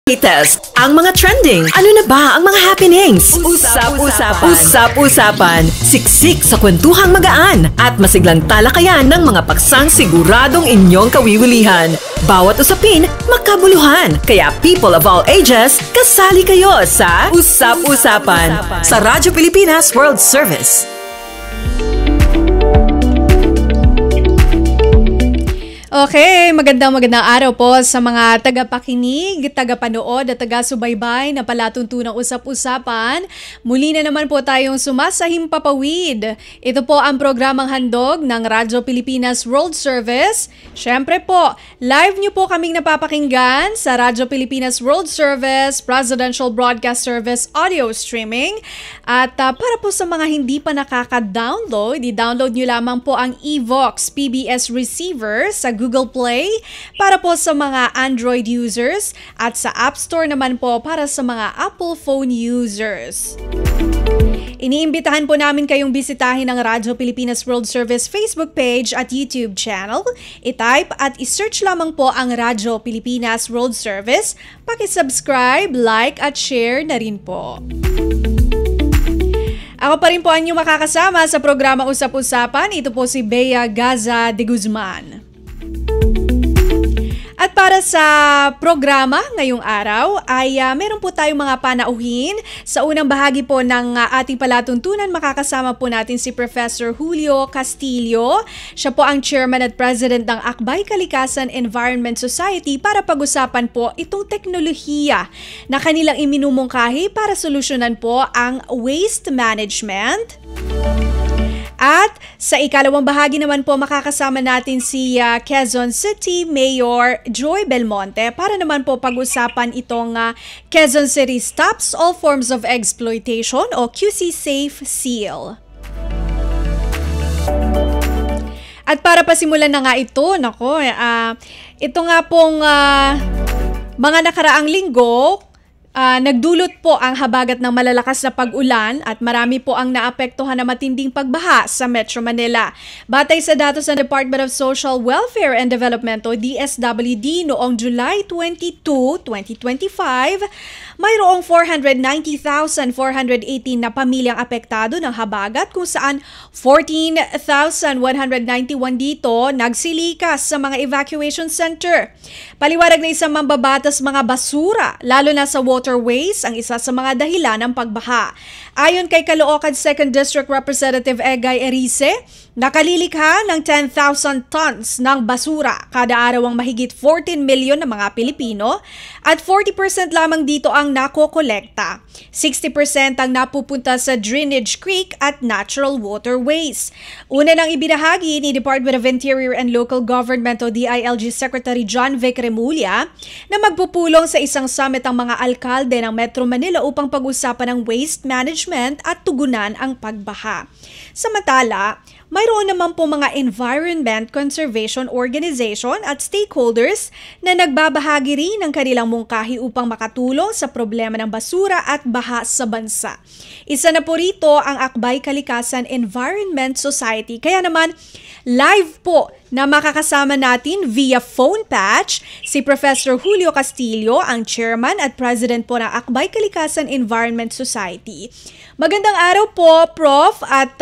Ang mga trending. Ano na ba ang mga happenings? Usap-usapan. Usap-usapan. Siksik sa kwentuhang magaan at masiglang talakayan ng mga paksang siguradong inyong kawiwilihan. Bawat usapin, makabuluhan. Kaya people of all ages, kasali kayo sa Usap-usapan sa Radyo Pilipinas World Service. Okay, magandang araw po sa mga tagapakinig, tagapanood at taga-subaybay na palatuntunang usap-usapan. Muli na naman po tayong sumasahimpapawid. Ito po ang programang handog ng Radyo Pilipinas World Service. Siyempre po, live nyo po kaming napapakinggan sa Radyo Pilipinas World Service, Presidential Broadcast Service audio streaming. At para po sa mga hindi pa nakaka-download, i-download nyo lamang po ang Evox PBS receiver sa Google Play para po sa mga Android users at sa App Store naman po para sa mga Apple phone users. Iniimbitahan po namin kayong bisitahin ang Radyo Pilipinas World Service Facebook page at YouTube channel. I-type at i-search lamang po ang Radyo Pilipinas World Service. Paki-subscribe, like at share na rin po. Ako pa rin po ang inyong makakasama sa programa Usap-Usapan. Ito po si Bea Gaza de Guzman. At para sa programa ngayong araw ay meron po tayong mga panauhin. Sa unang bahagi po ng ating palatuntunan, makakasama po natin si Professor Julio Castillo. Siya po ang Chairman at President ng Akbay Kalikasan Environment Society para pag-usapan po itong teknolohiya na kanilang iminumungkahi para solusyonan po ang waste management. At sa ikalawang bahagi naman po makakasama natin si Quezon City Mayor Joy Belmonte para naman po pag-usapan itong Quezon City Stops All Forms of Exploitation o QC Safe Seal. At para pasimulan na nga ito, ito nga pong mga nakaraang linggo, nagdulot po ang habagat ng malalakas na pag-ulan at marami po ang naapektuhan na matinding pagbaha sa Metro Manila. Batay sa datos ng Department of Social Welfare and Development o DSWD noong July 22, 2025, mayroong 490,418 na pamilyang apektado ng habagat kung saan 14,191 dito nagsilikas sa mga evacuation center. Paliwanag na isang mambabatas mga basura, lalo na sa waterways, ang isa sa mga dahilan ng pagbaha. Ayon kay Caloocan 2nd District Representative Egay Erice, nakalilikha ng 10,000 tons ng basura kada araw ang mahigit 14 milyon na mga Pilipino at 40% lamang dito ang nakokolekta. 60% ang napupunta sa drainage creek at natural waterways. Una nang ibinahagi ni Department of Interior and Local Government o DILG Secretary John Vic Remulla na magpupulong sa isang summit ang mga alkalde ng Metro Manila upang pag-usapan ang waste management at tugunan ang pagbaha. Samantala, mayroon naman po mga environment conservation organization at stakeholders na nagbabahagi rin ng kanilang mungkahi upang makatulong sa problema ng basura at baha sa bansa. Isa na po rito ang Akbay Kalikasan Environment Society. Kaya naman, live po na makakasama natin via phone patch si Professor Julio Castillo, ang Chairman at President po ng Akbay Kalikasan Environment Society. Magandang araw po, Prof. At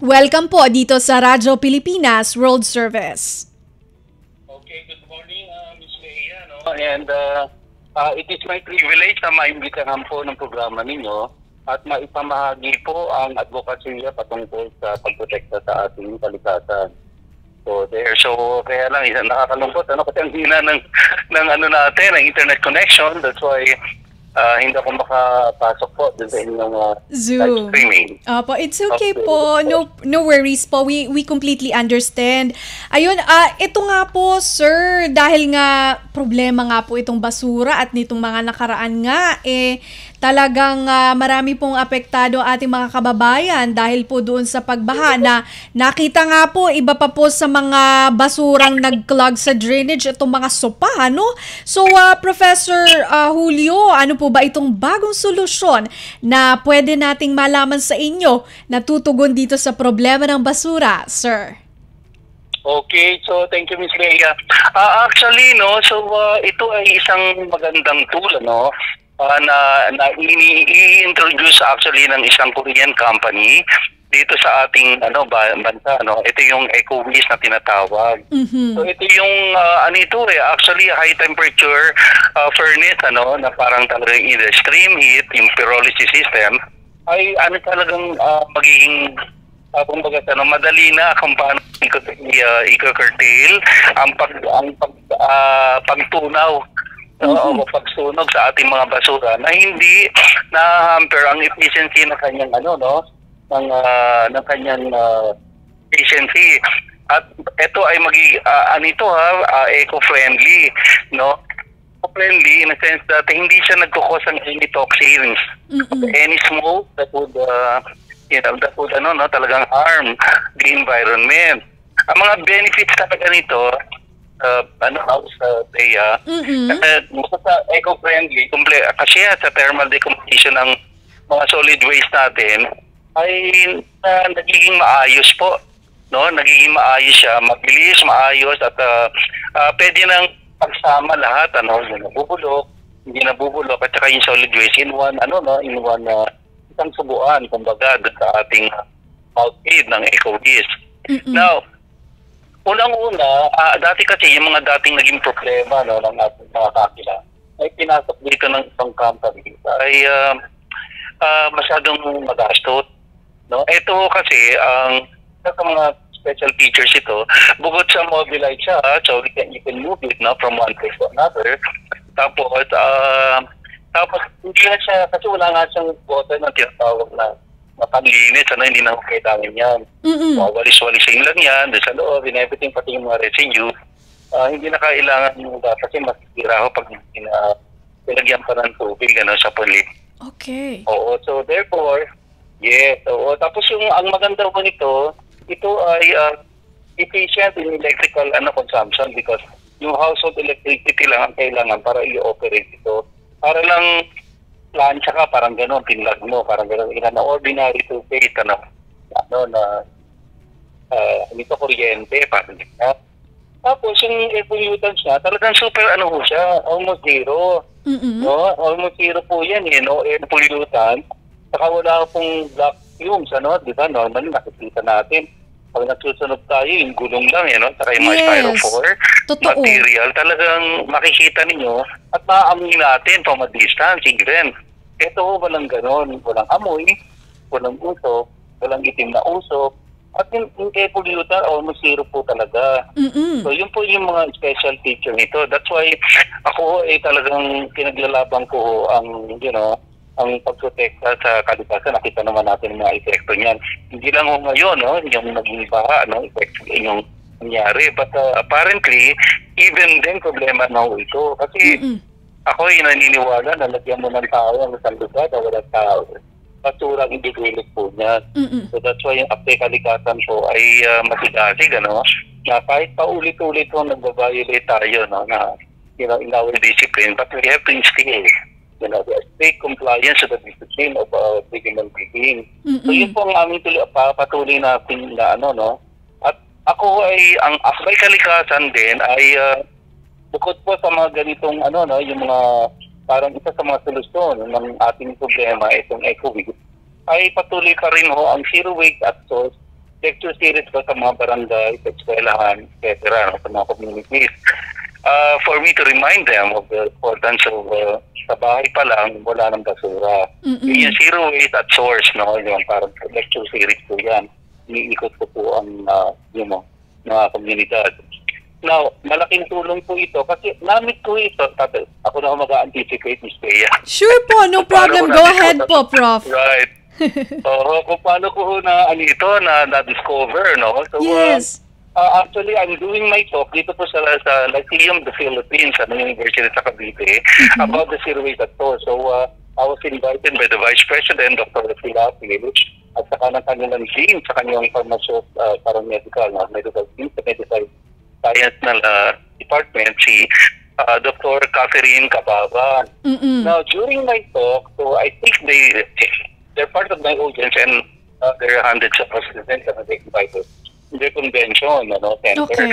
welcome po dito sa Radyo Pilipinas World Service. Okay, good morning, Ms. Leia. And it is my privilege na maimbitahan po ng programa ninyo at maipamahagi po ang advokasya patungkol sa pagprotekta sa ating kalikasan. So kaya lang isang nakakalungkot kasi ang hina ng natin, ng internet connection. That's why hindi ako makapasok po dun sa inyong live streaming. Opo, it's okay po. No worries po. We completely understand. Ayun, ito nga po, sir, dahil nga problema nga po itong basura at nitong mga nakaraan nga, talagang marami pong apektado ating mga kababayan dahil po doon sa pagbaha na nakita nga po iba pa po sa mga basurang nag-clog sa drainage itong mga sopa, ano? So, Professor Julio, ano po ba itong bagong solusyon na pwede nating malaman sa inyo na tutugon dito sa problema ng basura, sir? Okay, so thank you, Miss Leia. Actually, no, so ito ay isang magandang tool, no, na i-introduce actually ng isang Korean company dito sa ating bansa, no. Ito yung EcoWiz na tinatawag. So ito yung actually high temperature furnace, na parang talagang either stream heat, yung pyrolysis system ay talagang magiging kumbaga madali na kung paano i-curtail ang pagtunaw o pagsunog sa ating mga basura na hindi na-hamper ang efficiency ng kanyang ng kanyang efficiency. At ito ay eco-friendly, no? Eco-friendly in a sense that hindi siya nagkukos ng any toxins, any smoke that would that would talagang harm the environment. Ang mga benefits talaga nito sa eco-friendly, kasi sa thermal decomposition ng mga solid waste natin ay nagiging maayos po, no? Nagiging maayos siya, mabilis, maayos at pwede nang pagsama lahat, hindi nabubulok at saka yung solid waste in one isang subuan, kumbaga, sa ating outfit ng EcoWiz. Now, unang-una, dati kasi yung mga dating naging problema ng ating mga kakila ay pinasok dito ng isang company ay masyadong magastos. No? Ito kasi, sa mga special features ito, bukod sa mobilite siya, so you can move it from one place to another. Tapos hindi na siya, kasi wala nga siyang button na tinatawag na mapanglinis, hindi na kailangan yan. Walis-walisin lang yan, doon sa loob, and everything, pati yung mga residue. Hindi na kailangan kasi masisira ako pag pinagyan pa ng tubig sa pulit. Okay. Oo, so therefore, yes. Oo, tapos ang maganda ko nito, ito ay efficient in electrical consumption because yung household electricity lang ang kailangan para i-operate ito. Para lang plancha ka, parang gano'n, pinlag mo, parang gano'n, na ordinary two-phase, nito kuryente, parang gano'n. Tapos yung air pollutants niya, talagang super siya, almost zero. No? Almost zero po yan, no? Air pollutant. Saka wala pong black fumes, di ba? Normally nakikita natin. Pag nagsusunog tayo, yung gulong lang, saka yung mga styrofoam material, talagang makikita ninyo at maaamoy natin from a distance, even. Ito, walang ganon, walang amoy, walang usok, walang itim na usok, at yung air pollutant, almost zero po talaga. So, yun po yung mga special feature nito. That's why ako talagang pinaglalaban ko ang, ang pagprotekta sa kalikasan. Nakita naman natin ang mga epekto niyan. Hindi lang ngayon, yung naging baha, epekto yung nangyari. But apparently, even din problema na ito. Kasi ako naniniwala na lagyan mo ng tao ang isang lugar na walang tao. Pasurang individual po niya. So that's why yung kalikasan po ay masigasig, na kahit paulit-ulit po nagbabiolate tayo, na, in our discipline, but we have to instill the strict compliance with the discipline of the human being. So yun po ang aming patuloy natin na At ako ay, ang akbay kalikasan din ay bukod po sa mga ganitong yung mga parang isa sa mga solusyon ng ating problema, itong EcoWiz, ay patuloy pa rin ang Zero Waste at Source lecture series ko sa mga barangay, sa eskwelahan, etc., sa mga communities. For me to remind them of the importance of sa bahay pa lang, wala ng basura. Yung Zero Waste at Source, yung parang lecture series ko yan. Iniikot ko po ang mga komunidad. Now, malaking tulong po ito kasi namit ko ito. Ako na mag-anticipate, Ms. Bea. Sure po, no problem. Go ahead po, Prof. Right. Kung paano ko na-discover, So, yes. Actually, I'm doing my talk dito po sa Lyceum of the Philippines, University sa Cavite, about the Zero Waste at Source. So, I was invited by the Vice President, Dr. Filapil, at saka ng kanilang team, sa kanyang pharmaceutical, medical team, sa medical science na department, si Dr. Catherine Cababan. Now, during my talk, so I think they're part of my audience and there are hundreds of residents that they invited. convention, center. Okay.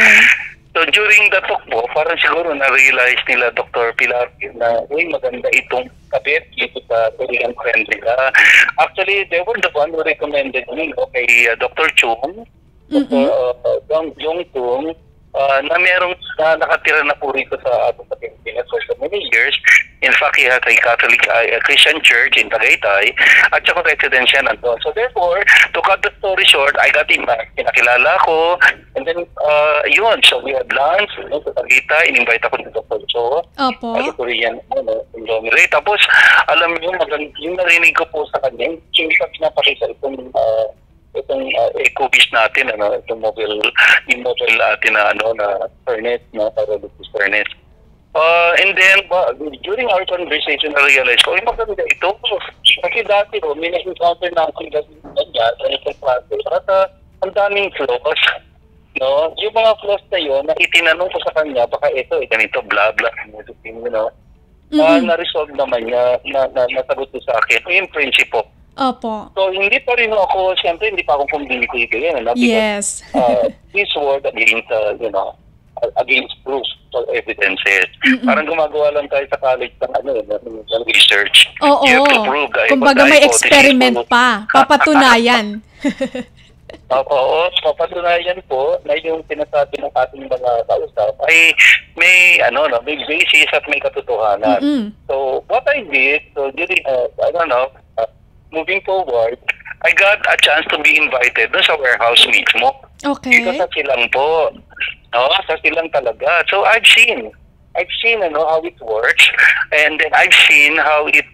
So during the talk po, parang siguro na-realize nila Dr. Pilar na maganda itong kapit dito sa Korean friend nila. Actually, they were the one who recommended me kay Dr. Chung, Dr. Jong Tung, na merong nakatira na po rito sa Pilipinas for so many years. In fact, he has a Catholic Christian church in Tagaytay at saka residence siya nandun. So therefore, to cut the story short, I got him, pinakilala ko, and then yun, so we had lunch sa Tagaytay, in-invite ako ni Dr. Cho, Opo. Korean conglomerate. Tapos, alam niyo, yung narinig ko po sa kanya, yung pinapakita itong EcoBeast natin, itong mobile natin na furnace, pyrolysis furnace. And then, during our conversation, I realized ko, maganda ito. Kasi dati may na-encounter na ako sa isang klase. At ang daming flaws. No? Yung mga flaws na yun, na itinanong ko sa kanya, baka ito, ganito, blah, blah, na-resolve naman niya, nasagot ko sa akin. Yung principle. Opo. So, hindi pa rin ako, siyempre, hindi pa ako communicated yan. Yes. This word against, against proof or evidences. Parang gumagawa lang tayo sa college ng research. Oo. You have to prove the Kumbaga may experiment pa. Papatunayan. Oo, papatunayan po na yung sinasabi ng ating mga kausap ay may basis at may katotohanan. So, what I did, during, moving forward, I got a chance to be invited sa warehouse mismo. Okay. Dito sa silang po. Sa silang talaga. So I've seen how it works, and then I've seen how it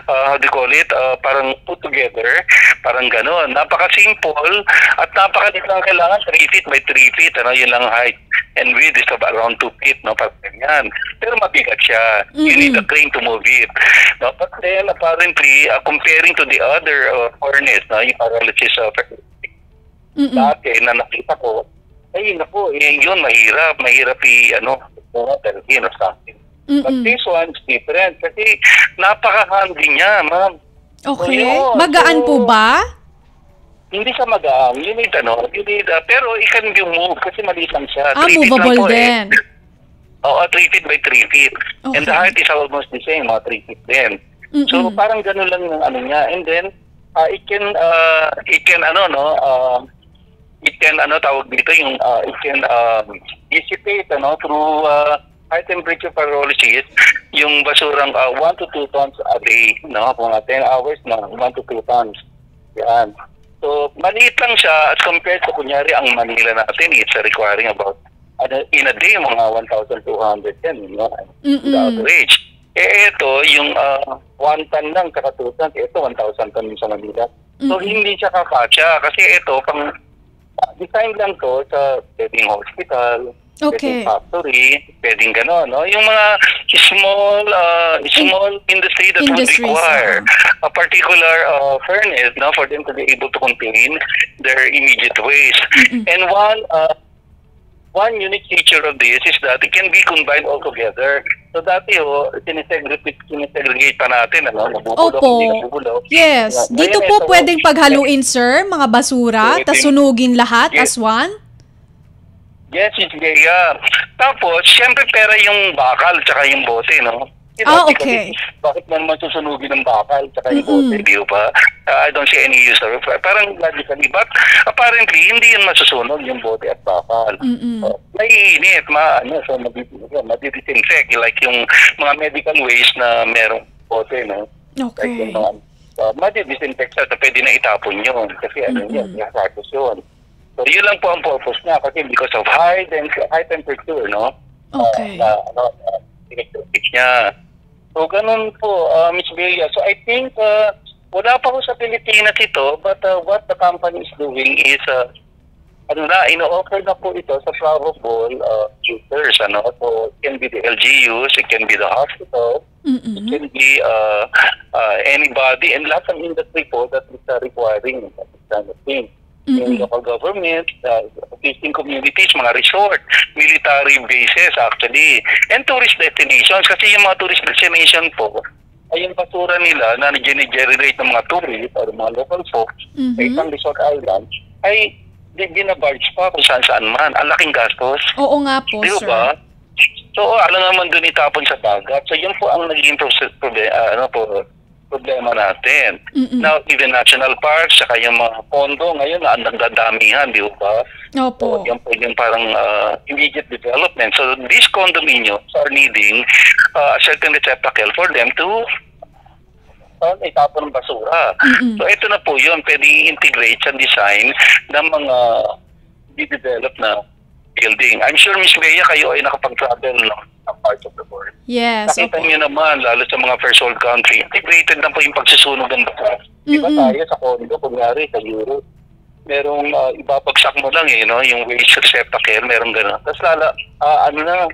how do you call it, parang put together, parang gano'n. Napaka-simple at napakalit lang kailangan, 3 feet by 3 feet, yun lang height. And width is around 2 feet, parang ganyan. Pero mabigat siya. You need a crane to move it. But then, apparently, comparing to the other furnace, yung pyrolysis dati na nakita ko, yun, mahirap something. But this one's different kasi napaka-handy niya, ma'am. Okay. Magaan po ba? Hindi siya magaan. You need, pero it can be moved kasi maliit lang siya. 3 feet movable lang po din. 3 feet by 3 feet. Okay. And the height is almost the same, 3 feet din. So parang gano'n lang yung niya. And then, it can tawag dito, yung, it can dissipate, through high temperature pyrolysis, yung basurang 1 to 2 tons a day, mga 10 hours na 1 to 2 tons. Yan. So, maliit lang siya as compared to, kunyari, ang Manila natin, it's requiring about, in a day, mga 1,200 yan, the average. Ito, yung 1 ton lang, saka 2 tons, ito 1,000 ton sa Manila. So, hindi siya kakasya, kasi ito, pang design lang to sa pwedeng hospital, pwedeng factory, pwedeng gano'n, yung mga small industry that would require a particular furnace, for them to be able to contain their immediate waste. And one unique feature of this is that it can be combined all together. So dati sinesegregate pa natin, nabubulok, hindi nabubulok. Yes. Dito po pwedeng paghaluin, sir, mga basura, tas sunugin lahat as one? Yes, yeah. Tapos, siyempre pera yung bakal tsaka yung bote, Okay. Bakit naman susunugin ng bakal tsaka yung bote, di ba? I don't see any use of it. Parang logically, but apparently, hindi yun masusunog yung bote at bakal. May init, so madidisinfect, like yung mga medical waste na merong bote, Okay. Like yung mga, madidisinfect siya, pwede na itapon yun. Kasi yun, yung yun. So, yun lang po ang purpose niya kasi because of high temperature, Okay. Electric niya. So, ganun po, Ms. Bea. So, I think, wala pa ko sa Pilipinas ito, but what the company is doing is, ino-offer na po ito sa probable users, So, it can be the LGUs, it can be the hospital, it can be anybody, and lahat ng industry po that is requiring that kind of thing. Yung local government, existing communities, mga resort, military bases actually, and tourist destinations. Kasi yung mga tourist destination po, ay yung basura nila na generate ng mga tourists or mga local folks sa isang resort island, ay binabarge pa kung saan man. Ang laking gastos. Oo nga po, Di sir. ba? So, alam naman doon itapon sa dagat. So, yun po ang naging problema natin. Now, even national parks, saka yung mga pondo ngayon, ang nagdadamihan, di ba? Opo. So, yan po yung parang immediate development. So, these condominiums are needing a certain receptacle for them to itapon ng basura. So, ito na po yun. Pwede i-integrate sa design ng mga di-develop na building. I'm sure, Ms. Bea, kayo ay nakapag-travel ng part of the world. Yes. Nakita niyo naman, lalo sa mga first world country, integrated na po yung pagsusunog ng baka. Di ba tayo sa condo, kunyari sa Europe, merong ibabagsak mo lang yung waste receptacle, merong gano'n. Tapos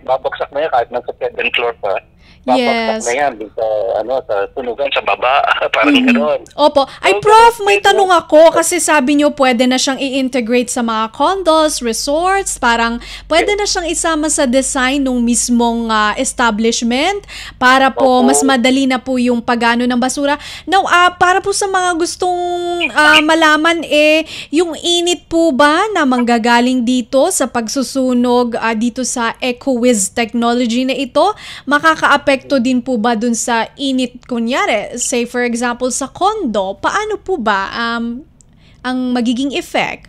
babagsak na yan kahit nasa 7th floor pa. Babagsak na yan sa tunugan sa baba, parang gano'n. Opo. Ay, Prof, may tanong ako kasi sabi nyo pwede na siyang i-integrate sa mga condos, resorts, parang pwede na siyang isama sa design ng mismong establishment para po mas madali na po yung pagano ng basura. Now, para po sa mga gustong malaman, yung init po ba na manggagaling dito sa pagsusunog dito sa EcoWiz technology na ito, makaka-apekto din po ba dun sa init, kunyari, say for example sa condo, paano po ba ang magiging effect?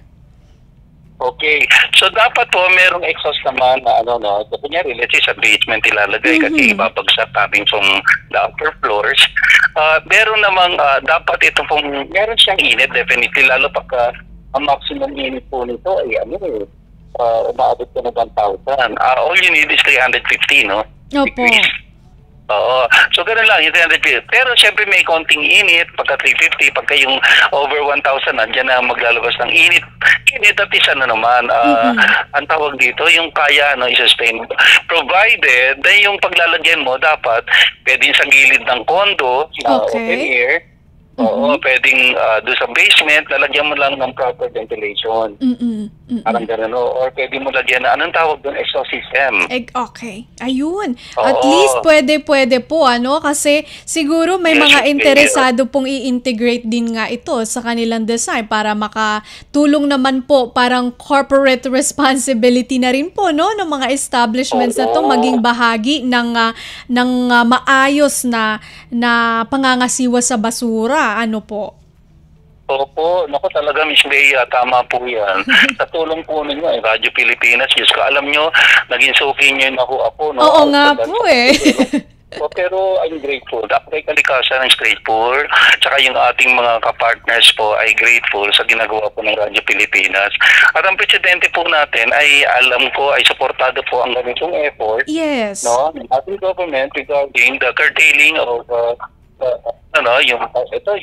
Okay. So, dapat po merong exhaust naman na so, kunyari, let's say sa basement ilalagay kasi ibabagsak coming from the upper floors. Meron namang dapat ito pong, meron siyang init definitely, lalo pagka ang maximum init po nito ay umaabot ko na 1,000. All you need is 350, no? Degrees. Oo. So, ganun lang, yung 350. Pero, syempre, may konting init pagka 350. Pagka yung over 1,000, andyan na maglalabas ng init. Init at isa na naman. Ang tawag dito, yung kaya, i-sustain. Provided na yung paglalagyan mo, dapat, pwedeng sa gilid ng condo, open air. Oo, pwedeng doon sa basement, lalagyan mo lang ng proper ventilation. Parang gano'n. Or pwede mo lagyan na, anong tawag doon? Exhaust system. Okay. Ayun. At least pwede po, kasi siguro may mga interesado pong i-integrate din nga ito sa kanilang design para makatulong naman po parang corporate responsibility na rin po, no? Ng mga establishments na to maging bahagi ng maayos na pangangasiwa sa basura. Ano po? Opo, naku talaga, Miss Bea, tama po yan. Sa tulong po ninyo, Radyo Pilipinas, Diyos ko, alam nyo, naging suki nyo yung ako, no? Oo nga po Pero I'm grateful. Dapat ay kalikasan ng grateful. Tsaka yung ating mga kapartners po ay grateful sa ginagawa po ng Radyo Pilipinas. At ang presidente po natin ay alam ko ay suportado po ang ganitong effort. Yes. No? Ng ating government regarding the curtailing of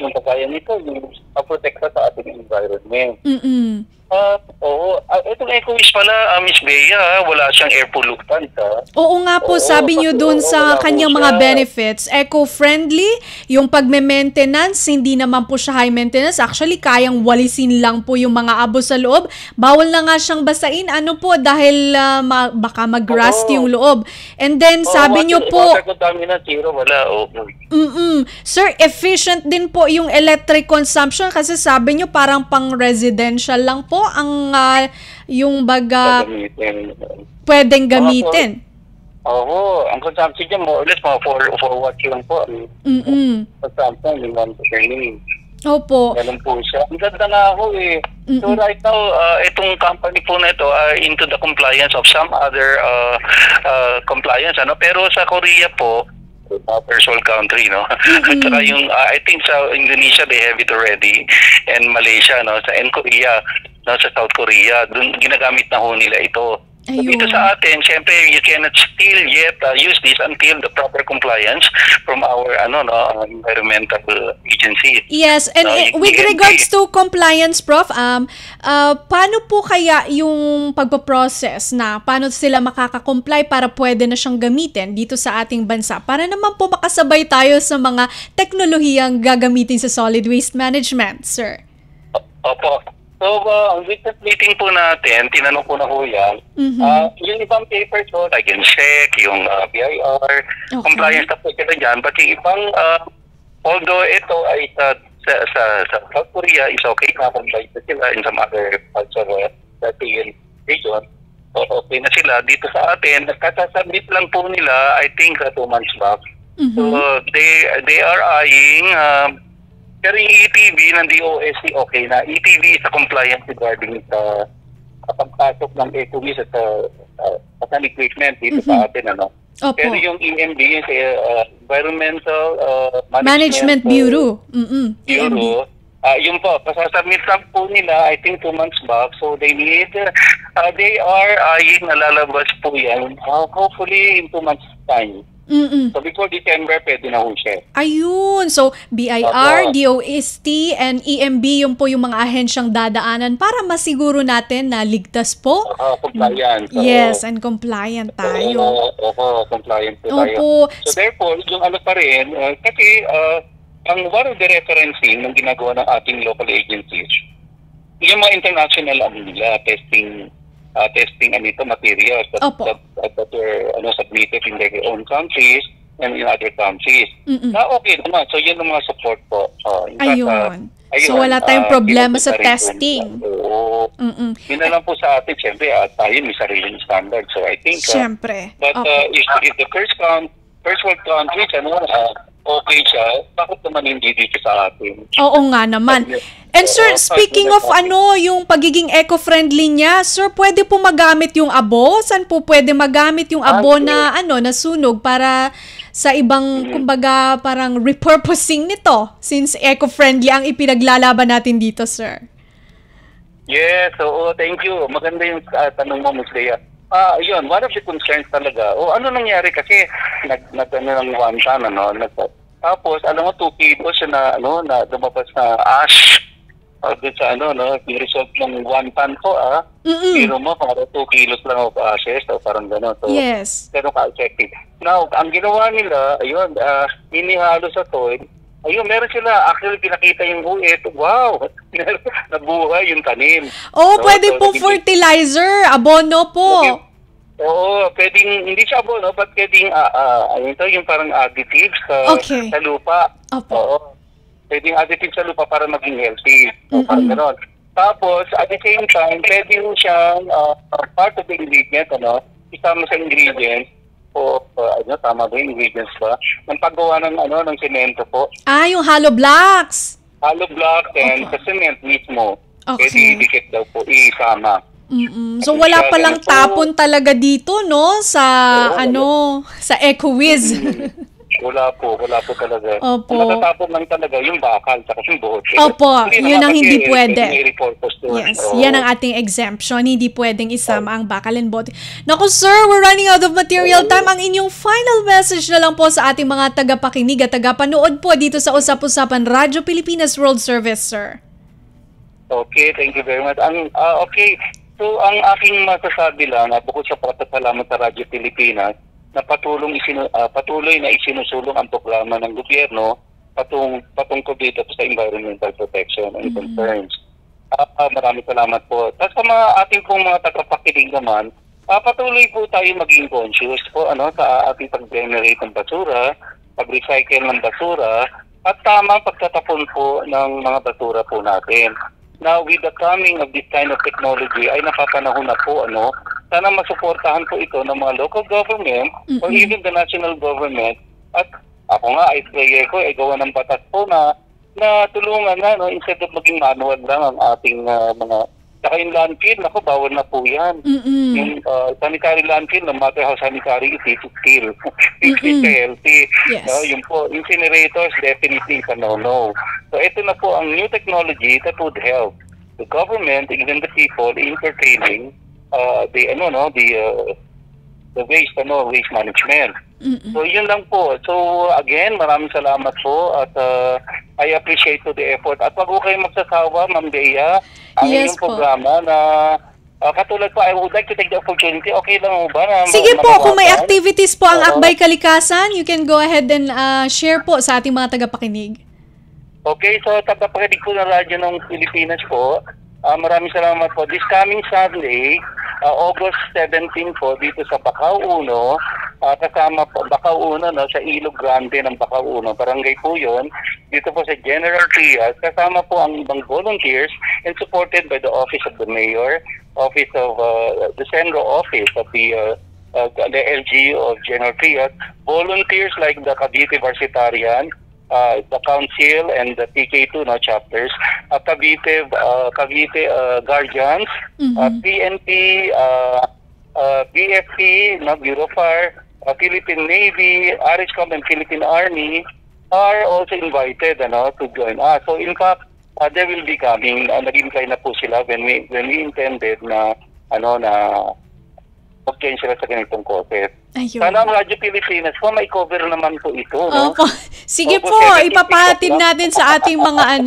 yung kagaya nito, yung protekta sa ating environment. Itong EcoWiz pala, Miss Bea, wala siyang air pollutant. Oo nga po, sabi niyo dun sa kanyang mga benefits, eco-friendly, yung pagme-maintenance, hindi naman po siya high maintenance. Actually, kayang walisin lang po yung mga abo sa loob. Bawal na nga siyang basain, dahil baka mag-rust yung loob. And then, sabi niyo po, Sir, efficient din po yung electric consumption kasi sabi niyo parang pang-residential lang po ang yung baga pwedeng gamitin. Oo, ang consumption niya more or less mga 4 watts lang po. Consumption, 1 per minute. Opo. Ganun po siya. Ang ganda nga ako So right now, itong company po na ito are into the compliance of some other compliance. Pero sa Korea po, first world country, no? At saka yung, I think sa Indonesia, they have it already. And Malaysia, no? And Korea, no? Sa South Korea, dun ginagamit na ho nila ito. So, dito sa atin, syempre, you cannot still yet use this until the proper compliance from our environmental agency. Yes, and with regards to compliance, Prof, paano po kaya yung pagpo-process na paano sila makaka-comply para pwede na siyang gamitin dito sa ating bansa? Para naman po makasabay tayo sa mga teknolohiyang gagamitin sa solid waste management, sir. Opo. So, ang witness meeting po natin, tinanong ko na po yan, yung ibang papers po, like yung SEC, yung BIR, compliance na po kita dyan, but yung ibang, although ito ay sa sa South Korea is okay na, comply na sila in some other parts of the region. So, okay na sila. Dito sa atin, kasasubmit lang po nila, I think, 2 months back. So, they are eyeing, pero yung ETV ng DOST, okay na. ETV is a compliance regarding sa pagpasok ng ECOWIS at sa equipment dito sa atin, ano. Opo. Pero yung EMB, yung Environmental Management Bureau. Bureau, yun po, pasasubmit lang po nila, I think 2 months back. So they need, they are eyeing na lalabas po yan, hopefully in 2 months time. So before December, pwede na ho siya. Ayun. So, BIR, DOST, and EMB, yung po yung mga ahensyang dadaanan para masiguro natin na ligtas po. Compliant. Yes, and compliant tayo. Compliant po tayo. So therefore, yung ano pa rin, kasi ang one of the referencing ng ginagawa ng ating local agencies, yung mga international testing materials that were submitted in their own countries and in other countries. Na okay naman. So yun ang mga support po. Ayun. So wala tayong problema sa testing. Oo. Yun na lang po sa atin. Siyempre, tayo may sariling standard. So I think, siyempre. But if the first world countries, okay siya, bakit naman hindi dito sa atin? Oo nga naman. And sir, speaking of yung pagiging eco-friendly niya, sir, pwede po magamit yung abo? Saan po pwede magamit yung abo na nasunog para sa ibang, kumbaga, parang repurposing nito since eco-friendly ang ipinaglalaban natin dito, sir? Yes, thank you. Maganda yung tanong mo, Ms. Lea. Yun, one of the concerns talaga. ano nangyari kasi ng one time, tapos, alam mo, 2 kilos na lumabas na ash. Doon sa yung result ng 1 ton ko, Pero mo, para 2 kilos lang of ashes, parang gano'n. So, yes. Pero ka-effective. Now, ang ginawa nila, ayun, inihalo sa toy. Ayun, meron sila, actually pinakita yung buwet. Wow! Nabuhay yung tanim. Pwede po fertilizer, abono po. Oo, pwedeng, hindi siya abono, but pwedeng, yung parang additives sa lupa. Opo. Oo. Pwedeng additives sa lupa para maging healthy. Parang gano'n. Tapos, at the same time, pwede mo siyang part of the ingredient, isama sa ingredients, tama ba yung ingredients ba? Ng paggawa ng semento po. Yung hollow blocks. Hollow blocks and sa cement mismo. Okay. Pwede idikit daw po, isama. So wala palang tapon talaga dito, no? Sa sa EcoWiz. Wala po talaga. Opo. Matatapon lang talaga yung bakal sa yung buhok. Opo, yun ang hindi pwede. Yes, yan ang ating exemption. Hindi pwedeng isama ang bakal and bote. Naku sir, we're running out of material time. Ang inyong final message na lang po sa ating mga tagapakinig at tagapanood po dito sa Usap-Usapan Radyo Pilipinas World Service, sir. Okay, thank you very much. Okay, so ang aking masasabi lang, bukod sa pagpapasalamat sa Radyo Pilipinas, na patuloy na isinusulong ang programa ng gobyerno patungkol dito sa environmental protection and concerns. Maraming salamat po. Tapos sa ating pong mga tagapakinig naman, patuloy po tayo maging conscious po sa ating pag-generate ng basura, pag-recycle ng basura, at tamang pagtatapon po ng mga basura po natin. Now, with the coming of this kind of technology, ay napapanahon na po, sana masuportahan po ito ng mga local government or even the national government. At ako nga, prayer ko, gawa ng batas po na tulungan na, instead of maging manual lang ang ating mga, saka yung landfill, bawal na po yan. Yung sanitary landfill, no matter how sanitary it is, still healthy. Yes. Yung po, incinerators, definitely is a no-no. So ito na po ang new technology that would help the government, even the people, in curtailing the waste management. So yun lang po. So again, maraming salamat po at I appreciate po the effort. At wag ko kayo magsasawa, Ma'am Bea, ang Yes inyong po. programa na katulad po, I would like to take the opportunity. Okay lang mo ba? Sige po, kung may activities po ang Akbay Kalikasan, you can go ahead and share po sa ating mga tagapakinig. Okay, so tagapakinig po ng Radyo ng Pilipinas po. Maraming salamat po. This coming Sunday, August 17 po, dito sa Bacau 1, kasama po Bacauno, no, sa Ilog Grande ng Bacauno. Barangay po yun. Dito po sa General Trias, kasama po ang ibang volunteers and supported by the Office of the Mayor, Office of the Central Office of the LGU of General Trias, volunteers like the Cavite Varsitarian, the Council and the TK2 chapters, Cavite Guardians, PNP, BFP, Bureau of Fire, Philippine Navy, RSCOM and Philippine Army are also invited to join us. So in fact, they will be coming. Nag-imply na po sila when we intended na mag-join sila sa ganitong contest. Sana ang Radyo Pilipinas po, may cover naman po ito. No? Opo. Sige po, ipapahatid natin sa ating mga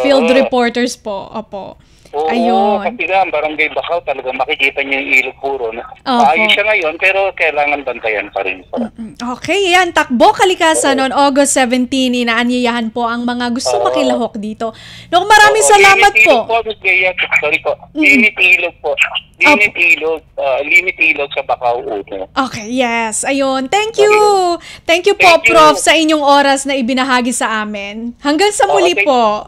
field reporters po. Opo. Oo, kasi nga, Barangay Bacau, talagang makikita niyo yung ilog puro. Maayos siya ngayon, pero kailangan bantayan pa rin. Okay, yan. Takbo Kalikasan on August 17. Inaanyayahan po ang mga gusto makilahok dito. Maraming salamat po. Sorry po. Limit ilog po. Limit ilog sa Bacau. Okay, yes. Ayun. Thank you. Thank you po, Prof, sa inyong oras na ibinahagi sa amin. Hanggang sa muli po.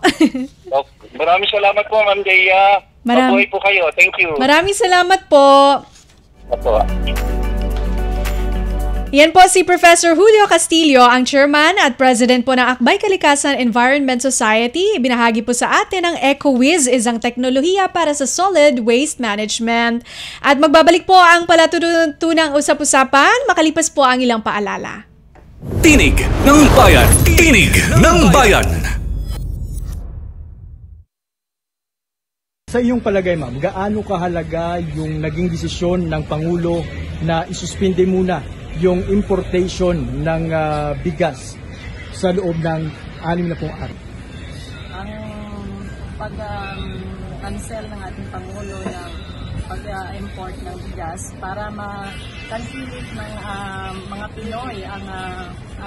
Maraming salamat po, Ma'am Deya. Mabuhay po kayo. Thank you. Maraming salamat po. Opo. Yan po si Professor Julio Castillo, ang Chairman at President po ng Akbay Kalikasan Environment Society. Ibinahagi po sa atin ang EcoWiz, isang teknolohiya para sa solid waste management. At magbabalik po ang palatuntunang usap-usapan, makalipas po ang ilang paalala. Tinig ng Bayan! Tinig ng Bayan! Sa iyong palagay, ma'am, gaano kahalaga yung naging desisyon ng Pangulo na isuspinde muna yung importation ng bigas sa loob ng 6 na pong araw? Ang pag-cancel ng ating Pangulo ng pag-import ng bigas para ma-calculate ng mga Pinoy ang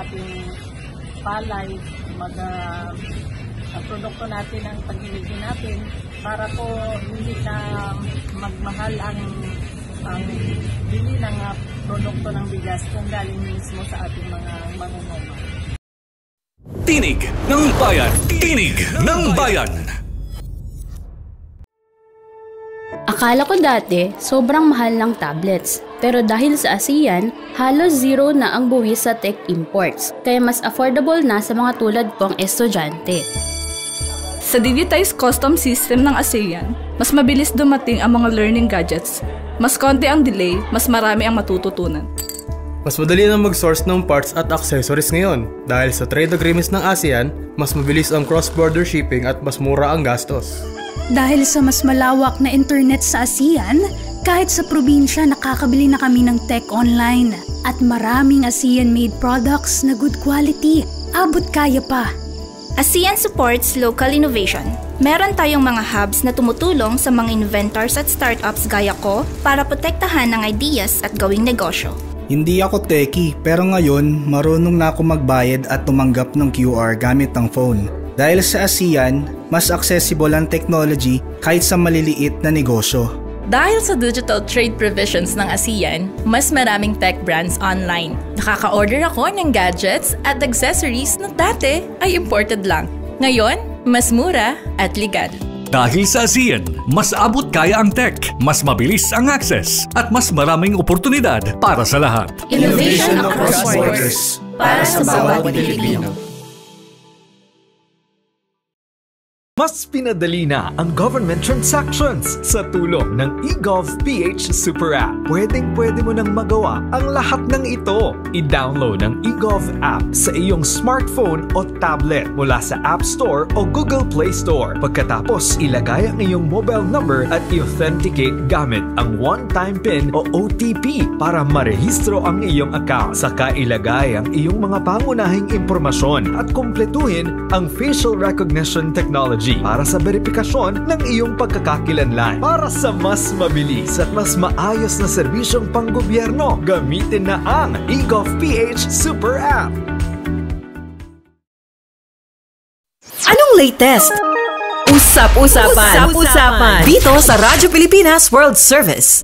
ating palay, produkto natin ang pag-ibigin natin para po hindi na magmahal ang bili ng produkto ng bigas kung galing mismo sa ating mga mangunguha. Tinig ng Bayan! Tinig ng Bayan! Akala ko dati, sobrang mahal ng tablets. Pero dahil sa ASEAN, halos zero na ang buwis sa tech imports. Kaya mas affordable na sa mga tulad kong estudyante. Sa digitized custom system ng ASEAN, mas mabilis dumating ang mga learning gadgets. Mas konti ang delay, mas marami ang matututunan. Mas madali na mag-source ng parts at accessories ngayon. Dahil sa trade agreements ng ASEAN, mas mabilis ang cross-border shipping at mas mura ang gastos. Dahil sa mas malawak na internet sa ASEAN, kahit sa probinsya nakakabili na kami ng tech online. At maraming ASEAN-made products na good quality. Abot kaya pa. ASEAN supports local innovation. Meron tayong mga hubs na tumutulong sa mga inventors at startups gaya ko para protektahan ang ideas at gawing negosyo. Hindi ako techie, pero ngayon marunong na ako magbayad at tumanggap ng QR gamit ang phone. Dahil sa ASEAN, mas accessible ang technology kahit sa maliliit na negosyo. Dahil sa digital trade provisions ng ASEAN, mas maraming tech brands online. Nakaka-order ako ng gadgets at accessories na dati ay imported lang. Ngayon, mas mura at legal. Dahil sa ASEAN, mas abot kaya ang tech, mas mabilis ang access, at mas maraming oportunidad para sa lahat. Innovation across borders para sa bawat Pilipino. Mas pinadali na ang government transactions sa tulong ng eGovPH Super App. Pwedeng-pwede mo nang magawa ang lahat ng ito. I-download ang eGov app sa iyong smartphone o tablet mula sa App Store o Google Play Store. Pagkatapos, ilagay ang iyong mobile number at i-authenticate gamit ang one-time PIN o OTP para marehistro ang iyong account. Saka ilagay ang iyong mga pangunahing impormasyon at kumpletuhin ang facial recognition technology para sa verifikasyon ng iyong pagkakakilanlan. Para sa mas mabilis at mas maayos na serbisyong panggobyerno, gamitin na ang eGovPH Super App. Anong latest? Usap-usapan. Dito sa Radyo Pilipinas World Service.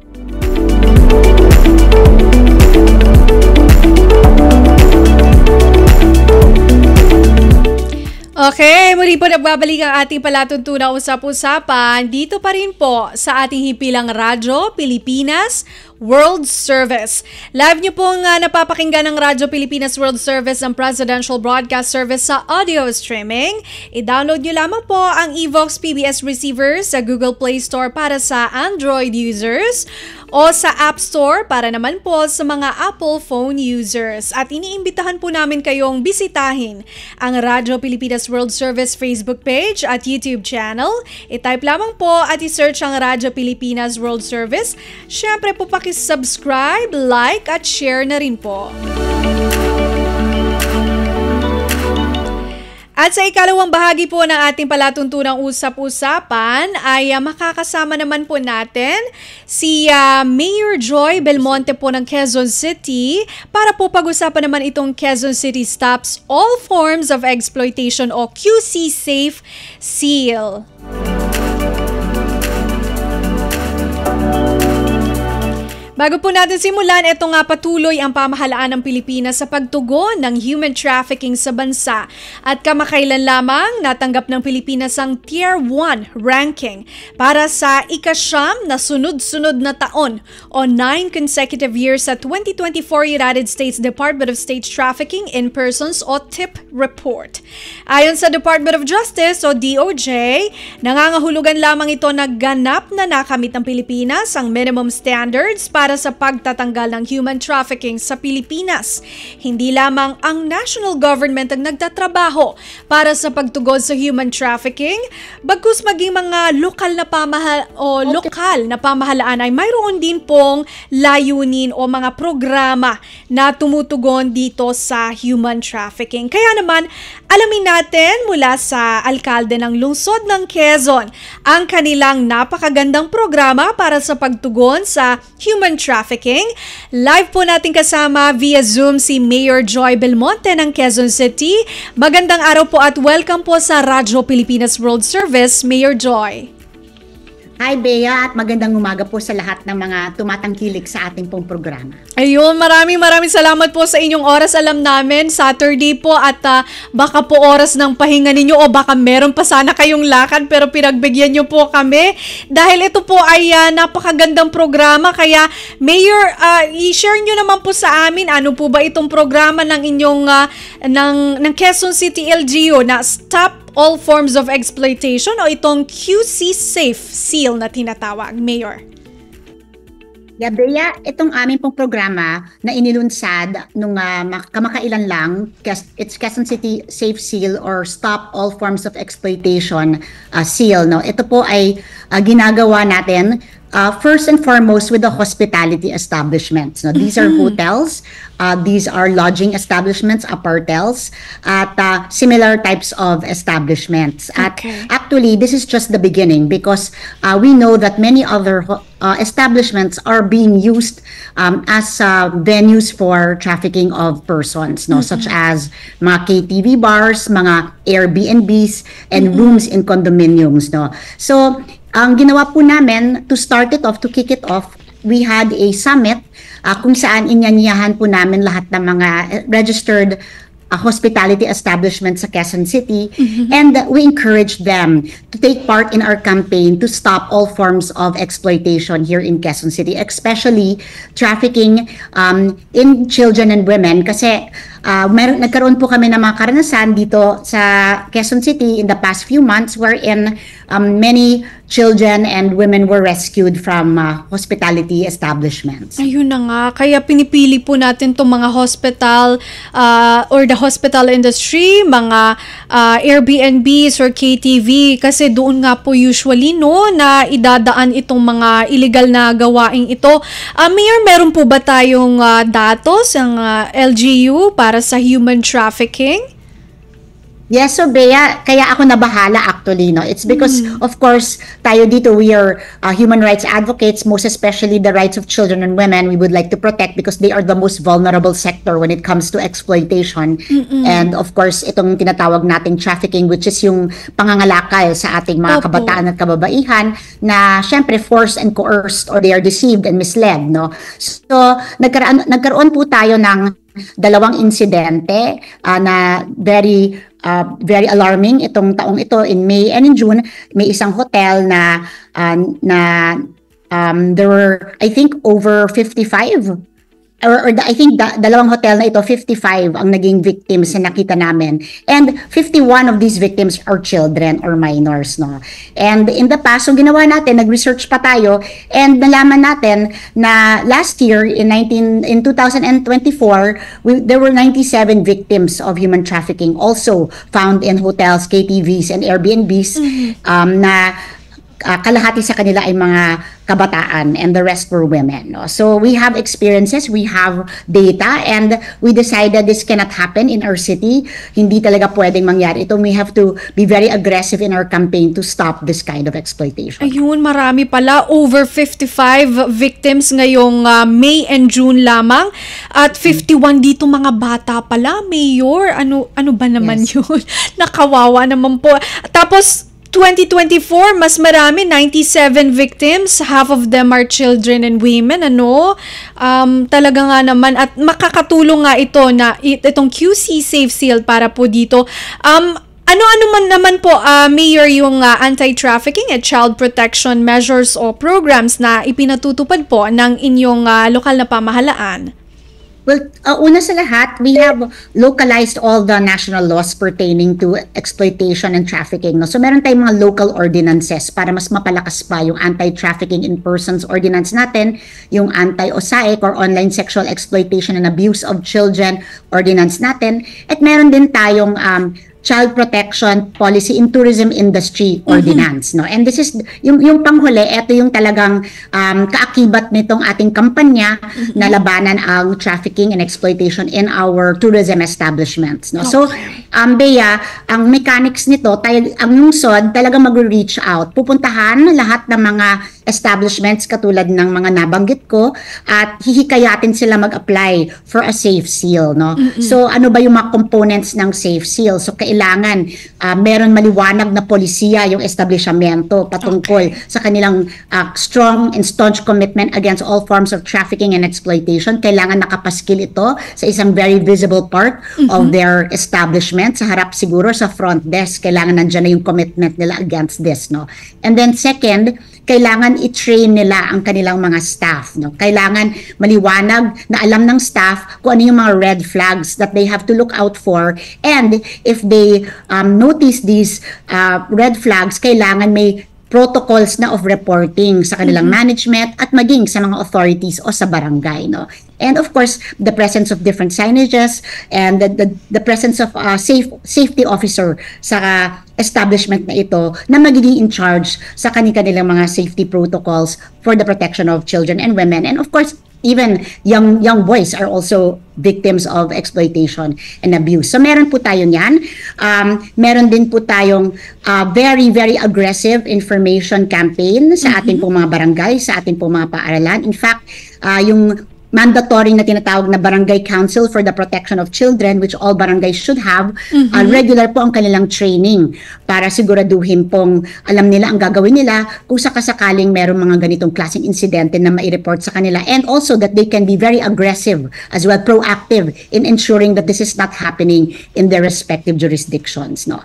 Okay, muli po nagbabalik ang ating palatuntunang usap-usapan dito pa rin po sa ating himpilang radyo, Pilipinas World Service. Live niyo pong napapakinggan ng Radyo Pilipinas World Service ang Presidential Broadcast Service sa audio streaming. I-download niyo lamang po ang Evox PBS receiver sa Google Play Store para sa Android users o sa App Store para naman po sa mga Apple phone users. At iniimbitahan po namin kayong bisitahin ang Radyo Pilipinas World Service Facebook page at YouTube channel. I-type lamang po at i-search ang Radyo Pilipinas World Service. Siyempre po subscribe, like at share na rin po. At sa ikalawang bahagi po ng ating palatuntunang usap-usapan ay makakasama naman po natin si Mayor Joy Belmonte po ng Quezon City para po pag-usapan naman itong Quezon City Stops All Forms of Exploitation o QC Safe Seal. Bago po natin simulan, ito nga patuloy ang pamahalaan ng Pilipinas sa pagtugon ng human trafficking sa bansa. At kamakailan lamang natanggap ng Pilipinas ang Tier 1 ranking para sa ika-9 na sunod-sunod na taon o 9 consecutive years sa 2024 United States Department of State Trafficking in Persons o TIP report. Ayon sa Department of Justice o DOJ, nangangahulugan lamang ito na ganap na nakamit ng Pilipinas ang minimum standards para sa pagtatanggal ng human trafficking sa Pilipinas. Hindi lamang ang national government ang nagtatrabaho para sa pagtugon sa human trafficking, bagkus maging mga lokal na pamahalaan ay mayroon din pong layunin o mga programa na tumutugon dito sa human trafficking. Kaya naman, alamin natin mula sa alkalde ng lungsod ng Quezon ang kanilang napakagandang programa para sa pagtugon sa human trafficking. Live po natin kasama via Zoom si Mayor Joy Belmonte ng Quezon City. Magandang araw po at welcome po sa Radyo Pilipinas World Service, Mayor Joy. Hi Bea at magandang umaga po sa lahat ng mga tumatangkilik sa ating pong programa. Ayun, maraming salamat po sa inyong oras. Alam namin, Saturday po at baka po oras ng pahinga ninyo o baka meron pa sana kayong lakad pero pinagbigyan nyo po kami dahil ito po ay napakagandang programa. Kaya Mayor, i-share nyo naman po sa amin ano po ba itong programa ng inyong ng Quezon City LGU na Stop All Forms of Exploitation o itong QC Safe Seal na tinatawag, Mayor. Yeah, Bea, itong aming pong programa na inilunsad nung kamakailan lang, it's Quezon City Safe Seal or Stop All Forms of Exploitation Seal. No? Ito po ay ginagawa natin first and foremost with the hospitality establishments. No? These are hotels, these are lodging establishments, apartels, at similar types of establishments. Okay. At actually, this is just the beginning because we know that many other establishments are being used as venues for trafficking of persons, no? Such as mga KTV bars, mga Airbnbs, and rooms in condominiums. No? So, ang ginawa po namin to start it off, to kick it off, we had a summit kung saan inyanyahan po namin lahat ng mga registered hospitality establishments sa Quezon City, and we encourage them to take part in our campaign to stop all forms of exploitation here in Quezon City, especially trafficking in children and women kasi nagkaroon po kami ng mga karanasan dito sa Quezon City in the past few months wherein many children and women were rescued from hospitality establishments. Ayun na nga, kaya pinipili po natin itong mga hospital or the hospital industry, mga Airbnbs or KTV kasi doon nga po usually na idadaan itong mga illegal na gawaing ito. Mayor, meron po ba tayong datos ang LGU para sa human trafficking? Yes, so Bea, kaya ako nabahala actually, no? It's because, of course, tayo dito, we are human rights advocates, most especially the rights of children and women we would like to protect because they are the most vulnerable sector when it comes to exploitation. And of course, itong tinatawag nating trafficking, which is yung pangangalakal sa ating mga kabataan at kababaihan na syempre forced and coerced or they are deceived and misled, no? So, nagkaroon po tayo ng dalawang insidente na very alarming itong taong ito. In May and in June, may isang hotel na there were, I think, over 55 I think dalawang hotel na ito, 55 ang naging victims na nakita namin. And 51 of these victims are children or minors, no? And in the past, so ginawa natin, nag-research pa tayo, and nalaman natin na last year, in 2024, there were 97 victims of human trafficking also found in hotels, KTVs, and Airbnbs na kalahati sa kanila ay mga kabataan and the rest were women. No? So we have experiences, we have data, and we decided this cannot happen in our city. Hindi talaga pwedeng mangyari ito. We have to be very aggressive in our campaign to stop this kind of exploitation. Ayun, marami pala. Over 55 victims ngayong May and June lamang. At 51 dito mga bata pala. Mayor, ano ba naman yun? Nakawawa naman po. Tapos, 2024, mas marami, 97 victims. Half of them are children and women, talaga nga naman. At makakatulong nga ito na itong QC Safe Seal para po dito. Ano man naman po, Mayor, yung anti-trafficking at child protection measures o programs na ipinatutupad po ng inyong lokal na pamahalaan? Well, una sa lahat, we have localized all the national laws pertaining to exploitation and trafficking. No? So meron tayong mga local ordinances para mas mapalakas pa yung anti-trafficking in persons ordinance natin, yung anti-OSAIC or online sexual exploitation and abuse of children ordinance natin, at meron din tayong child protection policy in tourism industry ordinance, no? And this is yung panghuli, ito yung talagang kaakibat nitong ating kampanya na labanan ang trafficking and exploitation in our tourism establishments, no? So Bea, ang mechanics nito, ang lungsod talagang mag-reach out, pupuntahan lahat ng mga establishments katulad ng mga nabanggit ko at hihikayatin sila mag-apply for a safe seal, no? So ano ba yung mga components ng safe seal? So kailangan meron maliwanag na polisiya yung establishmento patungkol sa kanilang strong and staunch commitment against all forms of trafficking and exploitation. Kailangan nakapaskil ito sa isang very visible part of their establishment, sa harap siguro sa front desk. Kailangan nandiyan na yung commitment nila against this, no? And then second, kailangan i-train nila ang kanilang mga staff, no? Kailangan maliwanag na alam ng staff kung ano yung mga red flags that they have to look out for, and if they notice these red flags, kailangan may protocols na of reporting sa kanilang management at maging sa mga authorities o sa barangay, no? And of course, the presence of different signages and the presence of a safety officer sa establishment na ito na magiging in charge sa kanilang mga safety protocols for the protection of children and women. And of course, even young boys are also victims of exploitation and abuse. So meron po tayo niyan. Meron din po tayong very, very aggressive information campaign sa ating pong mga barangay, sa ating pong mga paaralan. In fact, yung mandatory na tinatawag na Barangay Council for the Protection of Children, which all barangays should have, regular po ang kanilang training para siguraduhin pong alam nila ang gagawin nila kung sakasakaling merong mga ganitong klaseng insidente na mai-report sa kanila, and also that they can be very aggressive as well, proactive in ensuring that this is not happening in their respective jurisdictions, no?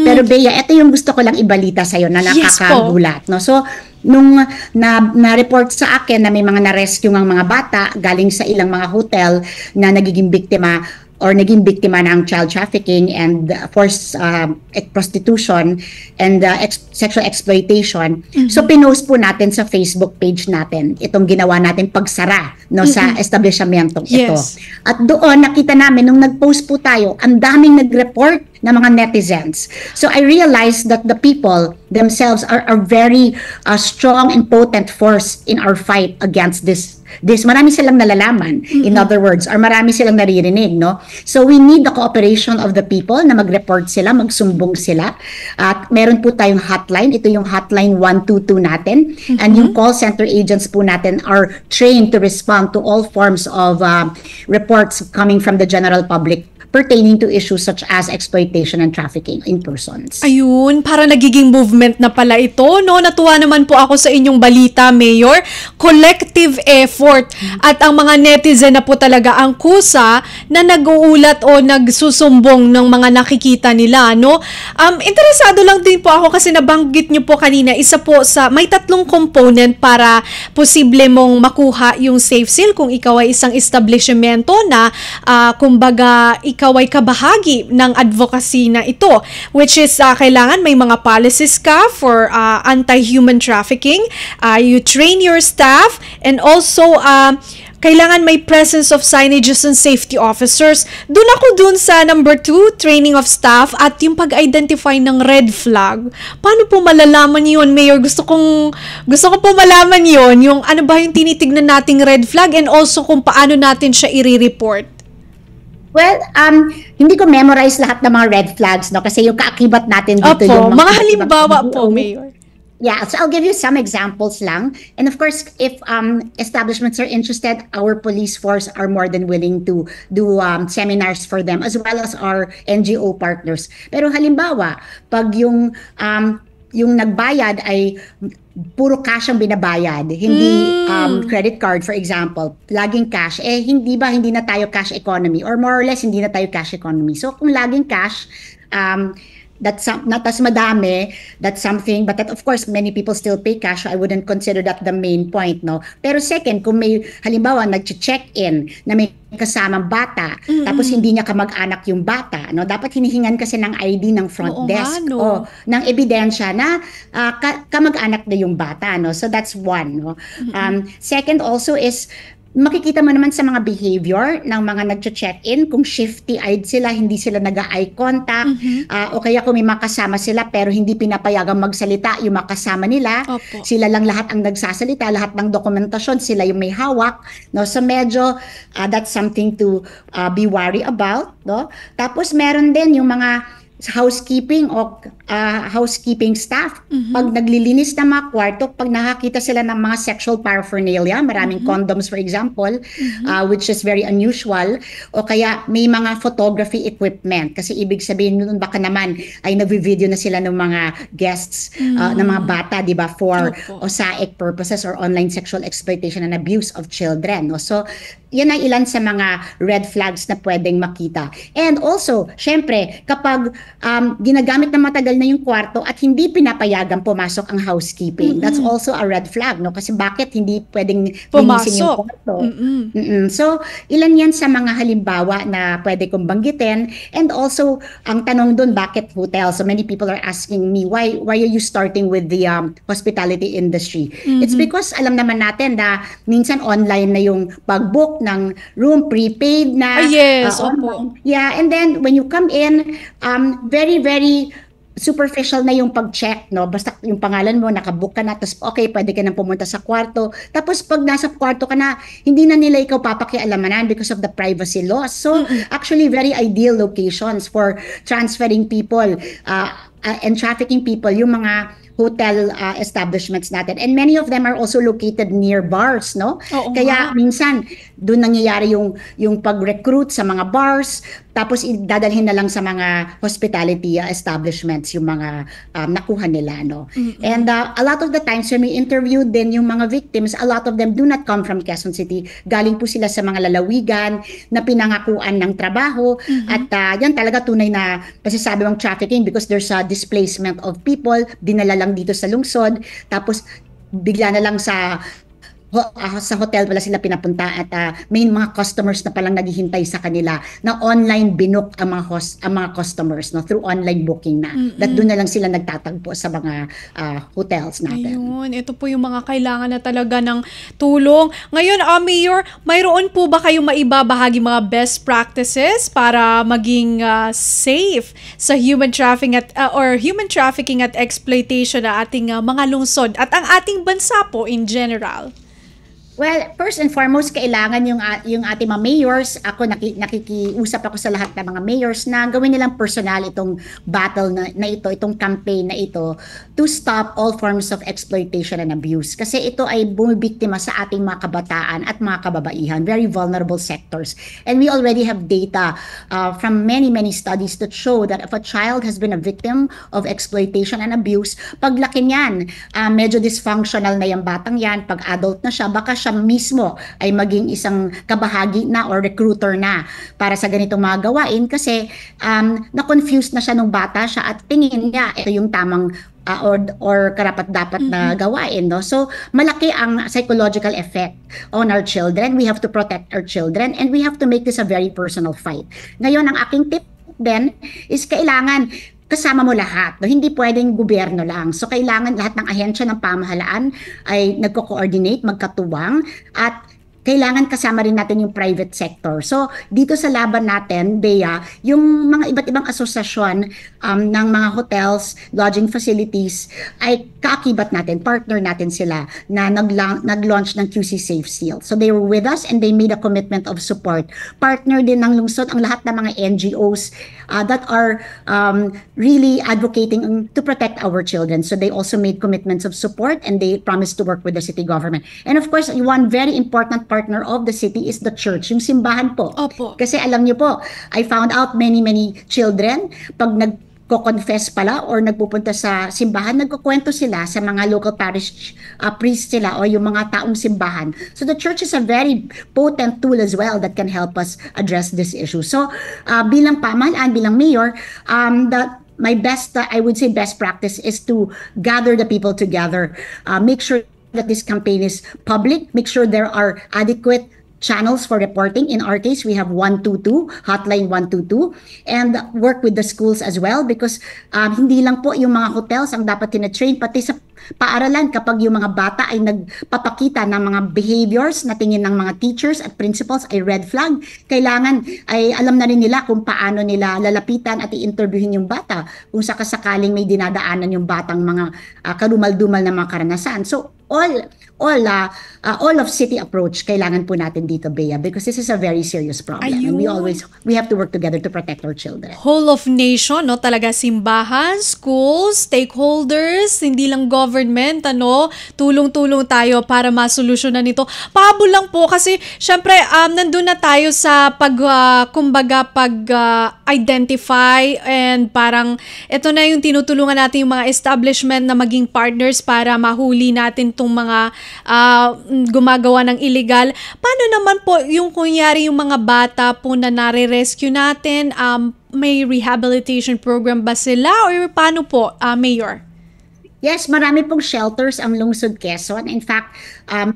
Pero Bea, ito yung gusto ko lang ibalita sa'yo na nakakagulat, no? So nung na-report sa akin na may mga na-rescue ng mga bata galing sa ilang mga hotel na nagiging biktima or naging biktima ng child trafficking and forced prostitution and sexual exploitation. So pinost po natin sa Facebook page natin itong ginawa natin pagsara, no, sa establishmentong ito. At doon nakita namin nung nag-post po tayo, ang daming nag-report na mga netizens. So I realized that the people themselves are a very strong and potent force in our fight against this. Marami silang nalalaman, in other words, or marami silang naririnig, no? So we need the cooperation of the people na mag-report sila, magsumbong sila. At meron po tayong hotline, ito yung hotline 122 natin, and yung call center agents po natin are trained to respond to all forms of reports coming from the general public pertaining to issues such as exploitation and trafficking in persons. Ayun, para nagiging movement na pala ito, no? Natuwa naman po ako sa inyong balita, Mayor. Collective effort at ang mga netizen na po talaga ang kusa na nag-uulat o nagsusumbong ng mga nakikita nila, no? Interesado lang din po ako kasi nabanggit niyo po kanina, isa po sa, may 3 component para posible mong makuha yung safe seal kung ikaw ay isang establishmento na kumbaga ikaw ay kabahagi ng advocacy na ito, which is kailangan may mga policies ka for anti-human trafficking, you train your staff, and also kailangan may presence of signages and safety officers. Doon ako sa number 2, training of staff at yung pag-identify ng red flag. Paano po malalaman yun, Mayor? Gusto ko po malaman yun, yung ano ba yung tinitignan nating red flag and also kung paano natin siya i-report. Well, hindi ko memorize lahat ng mga red flags, no? Kasi yung kaakibat natin dito yung mga halimbawa po, Mayor. Yeah, so I'll give you some examples lang. And of course, if establishments are interested, our police force are more than willing to do seminars for them as well as our NGO partners. Pero halimbawa, pag yung nagbayad ay puro cash ang binabayad, hindi credit card for example, laging cash, hindi na tayo cash economy or more or less hindi na tayo cash economy. So kung laging cash, that's not as madami, that's something, but that of course many people still pay cash, so I wouldn't consider that the main point, no? Pero second, kung may halimbawa nag-check-in na may kasamang bata, tapos hindi niya kamag-anak yung bata, no? Dapat hinihingan kasi ng ID ng front desk o ng ebidensya na kamag-anak na yung bata, no? So that's one, no? Second also is makikita mo naman sa mga behavior ng mga nag-check-in, kung shifty-eyed sila, hindi sila nag-eye contact, o kaya kung may makasama sila pero hindi pinapayagang magsalita yung makasama nila, sila lang lahat ang nagsasalita, lahat ng dokumentasyon, sila yung may hawak, no? So medyo that's something to be worried about, no? Tapos meron din yung mga housekeeping o housekeeping staff. Pag naglilinis ng mga kwarto, pag nakakita sila ng mga sexual paraphernalia, maraming condoms for example, which is very unusual, o kaya may mga photography equipment. Kasi ibig sabihin nun baka naman ay nagvi-video na sila ng mga guests, ng mga bata, di ba, for OSAIC purposes or online sexual exploitation and abuse of children. No? So, yan ay ilan sa mga red flags na pwedeng makita. And also, syempre, kapag ginagamit na matagal na yung kwarto at hindi pinapayagan pumasok ang housekeeping, that's also a red flag, no? Kasi bakit hindi pwedeng linisin yung kwarto? So, ilan yan sa mga halimbawa na pwede kong banggitin. And also, ang tanong dun, bakit hotel? So, many people are asking me, why are you starting with the hospitality industry? It's because alam naman natin na minsan online na yung pag-book ng room, prepaid na. Yeah, and then when you come in, very, very superficial na yung pag-check, no? Basta yung pangalan mo, nakabook ka na, tapos okay, pwede ka nang pumunta sa kwarto. Tapos pag nasa kwarto ka na, hindi na nila ikaw papakialamanan because of the privacy laws. So, actually, very ideal locations for transferring people and trafficking people, yung mga hotel establishments natin. And many of them are also located near bars, no? Kaya minsan, doon nangyayari yung pag-recruit sa mga bars, tapos dadalhin na lang sa mga hospitality establishments yung mga nakuha nila, no? And a lot of the times when we interviewed din yung mga victims, a lot of them do not come from Quezon City. Galing po sila sa mga lalawigan na pinangakuan ng trabaho, at yan talaga tunay na masasabi mong trafficking because there's a displacement of people, dinala lang dito sa lungsod, tapos bigla na lang sa hotel pala sila pinapunta at may mga customers na palang naghihintay sa kanila na online binook ang mga customers, no, through online booking na. That doon na lang sila nagtatagpo sa mga hotels natin. Ayun, ito po yung mga kailangan na talaga ng tulong. Ngayon, Mayor, mayroon po ba kayong maibabahagi mga best practices para maging safe sa human trafficking at exploitation na ating mga lungsod at ang ating bansa po in general? Well, first and foremost, kailangan yung ating mga mayors, ako nakikiusap ako sa lahat ng mga mayors na gawin nilang personal itong battle na ito, itong campaign na ito to stop all forms of exploitation and abuse. Kasi ito ay bumibiktima sa ating mga kabataan at mga kababaihan, very vulnerable sectors. And we already have data from many studies that show that if a child has been a victim of exploitation and abuse, paglaki niyan, medyo dysfunctional na yung batang yan, pag adult na siya, baka siya mismo ay maging isang kabahagi na or recruiter na para sa ganitong mga gawain kasi na-confused na siya nung bata siya at tingin niya ito yung tamang or karapat-dapat na gawain, no? So malaki ang psychological effect on our children. We have to protect our children and we have to make this a very personal fight. Ngayon, ang aking tip then is kailangan kasama mo lahat. No? Hindi pwedeng gobyerno lang. So kailangan lahat ng ahensya ng pamahalaan ay nagko-coordinate, magkatuwang at kailangan kasama rin natin yung private sector. So, dito sa laban natin, Bea, yung mga iba't ibang asosasyon ng mga hotels, lodging facilities, ay kaakibat natin, partner natin sila na nag-launch ng QC Safe Seal. So, they were with us and they made a commitment of support. Partner din ng lungsod ang lahat ng mga NGOs that are really advocating to protect our children. So, they also made commitments of support and they promised to work with the city government. And of course, one very important partner of the city is the church, yung simbahan po. Opo. Kasi alam niyo po, I found out many children, pag nagko-confess pala or nagpupunta sa simbahan, nagkukwento sila sa mga local parish priest sila o yung mga taong simbahan. So the church is a very potent tool as well that can help us address this issue. So bilang pamahalaan, bilang mayor, my best, I would say best practice is to gather the people together, make sure that this campaign is public, make sure there are adequate channels for reporting. In our case, we have 122, hotline 122, and work with the schools as well because hindi lang po yung mga hotels ang dapat tina-train, pati sa paaralan kapag yung mga bata ay nagpapakita ng mga behaviors na tingin ng mga teachers at principals ay red flag, kailangan ay alam na rin nila kung paano nila lalapitan at i-interviewin yung bata kung sakasakaling may dinadaanan yung batang mga karumal-dumal na mga karanasan. So all of city approach kailangan po natin dito, Bea, because this is a very serious problem. Ayun. And we have to work together to protect our children. Whole of nation, no? Talaga simbahan, schools, stakeholders, hindi lang government, tulong-tulong tayo para masolusyonan ito. Pahabol lang po kasi syempre nandun na tayo sa identify and parang ito na yung tinutulungan natin yung mga establishment na maging partners para mahuli natin itong mga gumagawa ng illegal. Paano naman po yung kunyari yung mga bata po na nare-rescue natin? May rehabilitation program ba sila or paano po, Mayor? Yes, marami pong shelters ang Lungsod Quezon. In fact,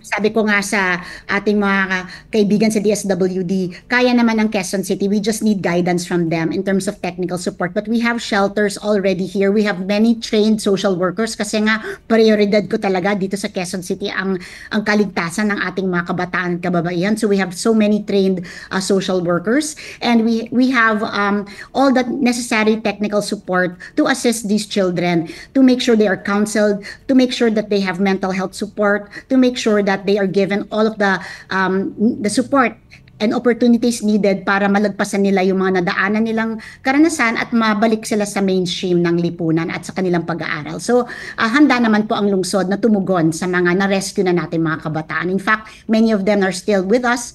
sabi ko nga sa ating mga kaibigan sa DSWD, kaya naman ang Quezon City. We just need guidance from them in terms of technical support. But we have shelters already here. We have many trained social workers kasi nga prioridad ko talaga dito sa Quezon City ang kaligtasan ng ating mga kabataan at kababaihan. So we have so many trained social workers and we have all the necessary technical support to assist these children to make sure they are counseled, to make sure that they have mental health support, to make sure that they are given all of the support and opportunities needed para malagpasan nila yung mga nadaanan nilang karanasan at mabalik sila sa mainstream ng lipunan at sa kanilang pag-aaral. So, handa naman po ang lungsod na tumugon sa mga na-rescue na natin mga kabataan. In fact, many of them are still with us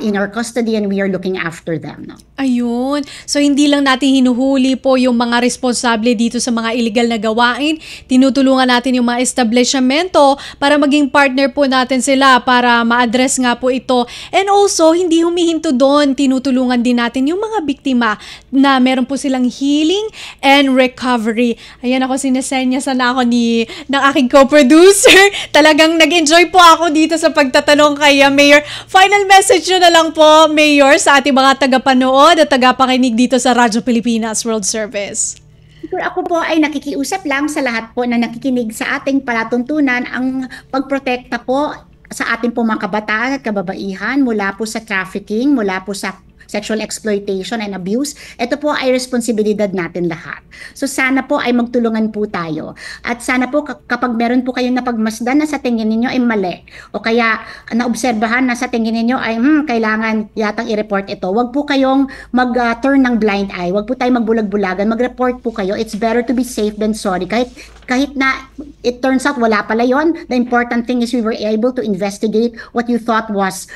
in our custody and we are looking after them. No? Ayun. So, hindi lang natin hinuhuli po yung mga responsable dito sa mga illegal na gawain. Tinutulungan natin yung mga establishmento para maging partner po natin sila para ma-address nga po ito. And also, hindi humihinto doon, tinutulungan din natin yung mga biktima na meron po silang healing and recovery. Ayan ako, sinesenyasan na ako ng aking co-producer. Talagang nag-enjoy po ako dito sa pagtatanong kay Mayor. Final message nyo na lang po, Mayor, sa ating mga tagapanood at tagapakinig dito sa Radyo Pilipinas World Service. Ako po ay nakikiusap lang sa lahat po na nakikinig sa ating palatuntunan ang pagprotekta po sa ating po mga kabataan at kababaihan mula po sa trafficking, mula po sa sexual exploitation and abuse, ito po ay responsibilidad natin lahat. So sana po ay magtulungan po tayo. At sana po kapag meron po kayong napagmasdan na sa tingin ninyo ay mali, o kaya naobserbahan na sa tingin ninyo ay kailangan yatang i-report ito, wag po kayong mag-turn ng blind eye, wag po tayo magbulag-bulagan, mag-report po kayo. It's better to be safe than sorry. Kahit na it turns out wala pala yon, the important thing is we were able to investigate what you thought was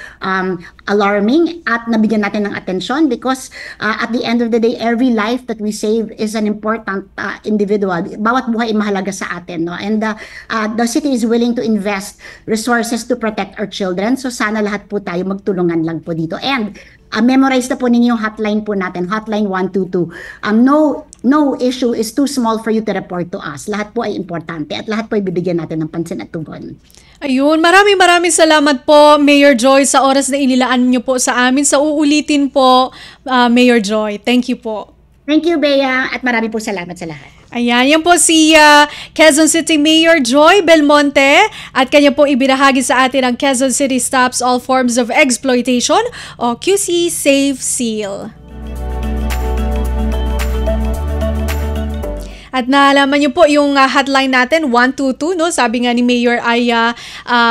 alarming at nabigyan natin ng atensyon, because at the end of the day, every life that we save is an important individual. Bawat buhay ay mahalaga sa atin, no? And the city is willing to invest resources to protect our children. So sana lahat po tayo magtulungan lang po dito. And memorize na po ninyo yung hotline po natin, hotline 122. No issue is too small for you to report to us. Lahat po ay importante at lahat po ay bibigyan natin ng pansin at tugon. Ayun, maraming salamat po, Mayor Joy, sa oras na inilaan niyo po sa amin. Sa uulitin po, Mayor Joy. Thank you po. Thank you, Bea, at marami po salamat sa lahat. Ayan, yan po si Quezon City Mayor Joy Belmonte, at kanya po ibinahagi sa atin ang Quezon City Stops All Forms of Exploitation o QC Safe Seal. At naalaman niyo po yung hotline natin, 122, no? Sabi nga ni Mayor ay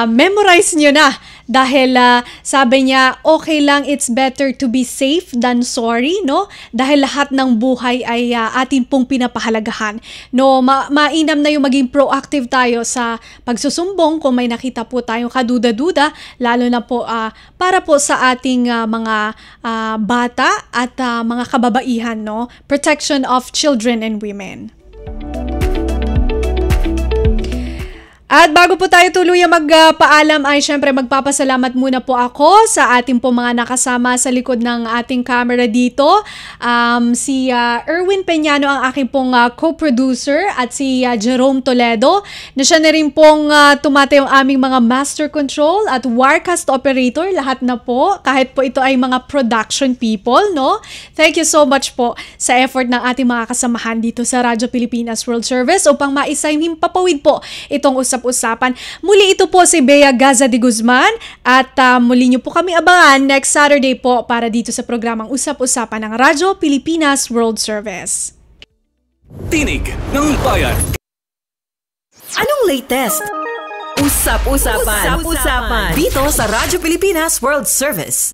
memorize niyo na. Dahil sabi niya, okay lang, it's better to be safe than sorry, no? Dahil lahat ng buhay ay atin pong pinapahalagahan. No, mainam na yung maging proactive tayo sa pagsusumbong kung may nakita po tayong kaduda-duda, lalo na po para po sa ating mga bata at mga kababaihan, no? Protection of children and women. At bago po tayo tuluyang magpaalam ay syempre magpapasalamat muna po ako sa ating po mga nakasama sa likod ng ating camera dito. Si Erwin Peñano ang aking pong co-producer at si Jerome Toledo na siya na rin pong tumatayong aming mga master control at wirecast operator. Lahat na po, kahit po ito ay mga production people, no? Thank you so much po sa effort ng ating mga kasamahan dito sa Radyo Pilipinas World Service upang maisayang papawid po itong usap-usapan. Muli ito po si Bea Gaza de Guzman at muli niyo po kami abangan next Saturday po para dito sa programang Usap-Usapan ng Radyo Pilipinas World Service. Tinig ng Bayan. Anong latest? Usap-Usapan. Dito sa Radyo Pilipinas World Service.